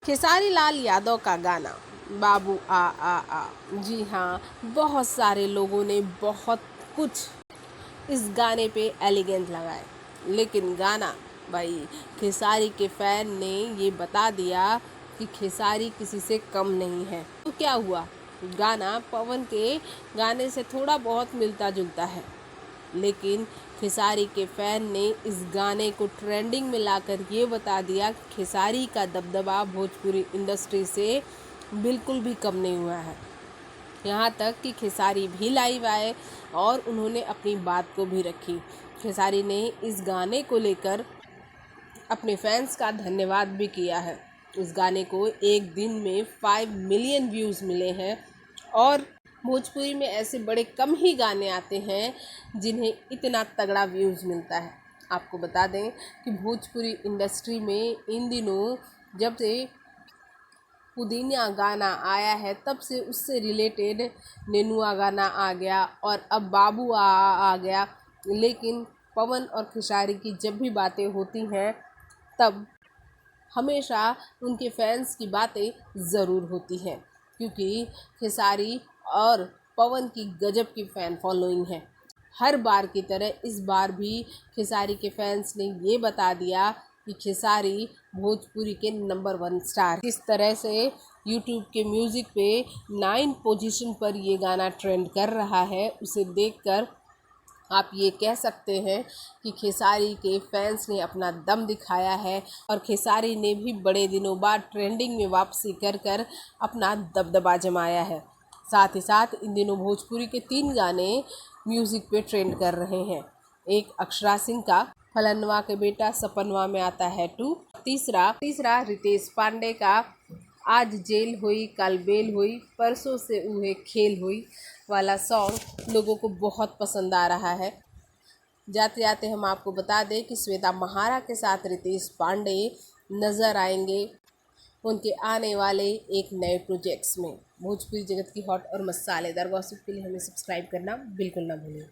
खेसारी लाल यादव का गाना बाबू आ। जी हाँ, बहुत सारे लोगों ने बहुत कुछ इस गाने पे एलिगेंट लगाए, लेकिन गाना भाई खेसारी के फैन ने ये बता दिया कि खेसारी किसी से कम नहीं है। तो क्या हुआ, गाना पवन के गाने से थोड़ा बहुत मिलता जुलता है, लेकिन खेसारी के फैन ने इस गाने को ट्रेंडिंग में लाकर ये बता दिया कि खेसारी का दबदबा भोजपुरी इंडस्ट्री से बिल्कुल भी कम नहीं हुआ है। यहाँ तक कि खेसारी भी लाइव आए और उन्होंने अपनी बात को भी रखी। खेसारी ने इस गाने को लेकर अपने फैंस का धन्यवाद भी किया है। उस गाने को एक दिन में 5 मिलियन व्यूज़ मिले हैं और भोजपुरी में ऐसे बड़े कम ही गाने आते हैं जिन्हें इतना तगड़ा व्यूज़ मिलता है। आपको बता दें कि भोजपुरी इंडस्ट्री में इन दिनों जब से पुदीना गाना आया है तब से उससे रिलेटेड नेनुआ गाना आ गया और अब बाबू आ गया, लेकिन पवन और खेसारी की जब भी बातें होती हैं तब हमेशा उनके फैंस की बातें ज़रूर होती हैं, क्योंकि खेसारी और पवन की गजब की फ़ैन फॉलोइंग है। हर बार की तरह इस बार भी खेसारी के फैंस ने ये बता दिया कि खेसारी भोजपुरी के नंबर 1 स्टार। इस तरह से यूट्यूब के म्यूज़िक पे 9 पोजीशन पर ये गाना ट्रेंड कर रहा है। उसे देखकर आप ये कह सकते हैं कि खेसारी के फैंस ने अपना दम दिखाया है और खेसारी ने भी बड़े दिनों बाद ट्रेंडिंग में वापसी कर कर अपना दबदबा जमाया है। साथ ही साथ इन दिनों भोजपुरी के 3 गाने म्यूज़िक पे ट्रेंड कर रहे हैं। एक अक्षरा सिंह का फलनवा के बेटा सपनवा में आता है 2, तीसरा रितेश पांडे का आज जेल हुई कल बेल हुई परसों से उहे खेल हुई वाला सॉन्ग लोगों को बहुत पसंद आ रहा है। जाते जाते हम आपको बता दें कि श्वेता महारा के साथ रितेश पांडे नज़र आएंगे उनके आने वाले एक नए प्रोजेक्ट्स में। भोजपुरी जगत की हॉट और मसालेदार गॉसिप के लिए हमें सब्सक्राइब करना बिल्कुल ना भूलें।